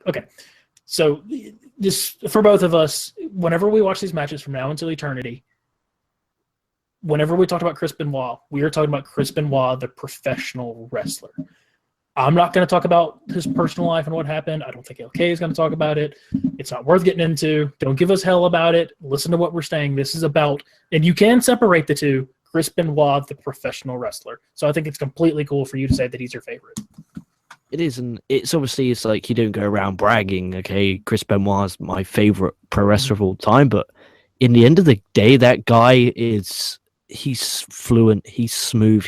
Okay. So just for both of us, whenever we watch these matches from now until eternity, whenever we talked about Chris Benoit, we are talking about Chris Benoit, the professional wrestler. I'm not going to talk about his personal life and what happened. I don't think LK is going to talk about it. It's not worth getting into. Don't give us hell about it. Listen to what we're saying. This is about, and you can separate the two, Chris Benoit, the professional wrestler. So I think it's completely cool for you to say that he's your favorite. It is, and it's obviously, it's like you don't go around bragging, okay, Chris Benoit's my favorite pro wrestler of all time, but in the end of the day, that guy he's fluent, he's smooth,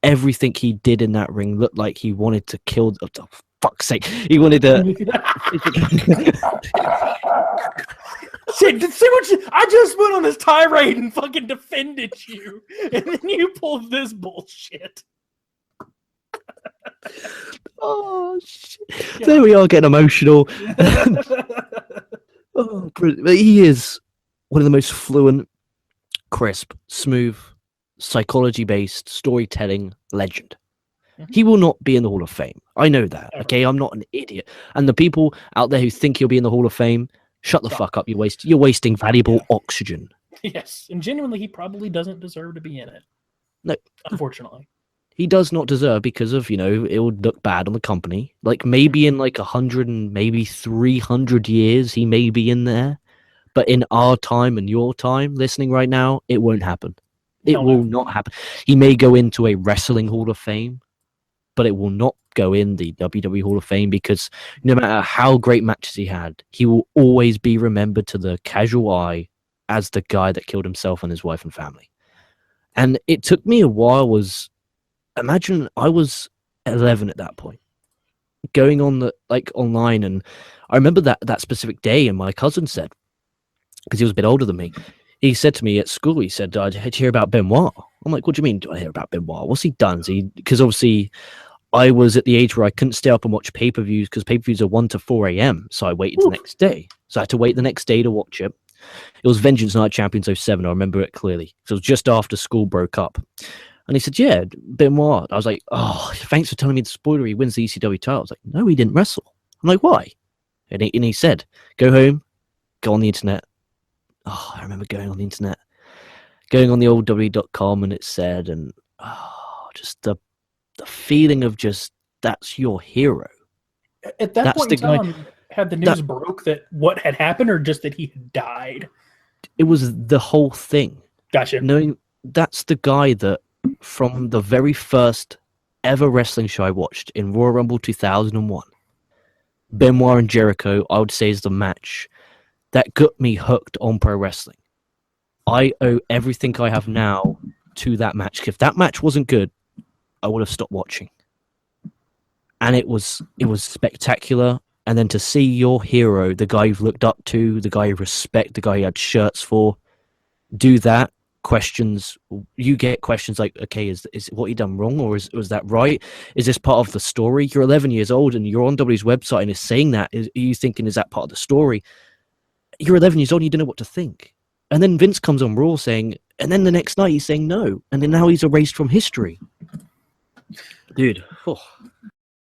everything he did in that ring looked like he wanted to kill. Oh, fuck's sake! He wanted to. I just went on this tirade and fucking defended you, and then you pulled this bullshit. Oh shit! Yeah. There we are, getting emotional. Oh, but he is one of the most fluent, crisp, smooth, psychology-based storytelling legend. Mm-hmm. He will not be in the Hall of Fame. I know that. Okay, I'm not an idiot. And the people out there who think he'll be in the Hall of Fame, shut the fuck up. You're wasting valuable oxygen. Yes, and genuinely, he probably doesn't deserve to be in it. No, unfortunately, he does not deserve, because of, it would look bad on the company. Like maybe in like 100 and maybe 300 years, he may be in there. But in our time and your time, listening right now, it won't happen. It will not happen. He may go into a wrestling Hall of Fame, but it will not go in the WWE Hall of Fame, because no matter how great matches he had, he will always be remembered to the casual eye as the guy that killed himself and his wife and family. And it took me a while. Imagine I was 11 at that point, going on online, and I remember that specific day, and my cousin said, because he was a bit older than me, he said to me at school, he said, "Did you hear about Benoit?" I'm like, "What do you mean, do I hear about Benoit? What's he done?" Because obviously I was at the age where I couldn't stay up and watch pay-per-views, because pay-per-views are 1 to 4 a.m. So I waited the next day. So I had to wait the next day to watch it. It was Vengeance Night Champions 07. I remember it clearly. So it was just after school broke up. And he said, "Yeah, Benoit." I was like, "Oh, thanks for telling me the spoiler. He wins the ECW title." I was like, "No, he didn't wrestle." I'm like, "Why?" And he said, "Go home, go on the internet." Oh, I remember going on the internet, going on the old W.com, and it said, and just the feeling of just, that's your hero. At that point in time, had the news broke that what had happened, or just that he had died? It was the whole thing. Gotcha. Knowing that's the guy that, from the very first ever wrestling show I watched in Royal Rumble 2001, Benoit and Jericho, I would say, is the match that got me hooked on pro wrestling. I owe everything I have now to that match. If that match wasn't good, I would have stopped watching. And it was spectacular. And then to see your hero, the guy you've looked up to, the guy you respect, the guy you had shirts for, do that. You get questions like, okay, is what he done wrong, or was that right? Is this part of the story? You're 11 years old and you're on W's website and is saying that. Are you thinking, is that part of the story? You're 11 years old and you don't know what to think. And then Vince comes on Raw saying, and then the next night he's saying no. And then now he's erased from history. Dude. Oh.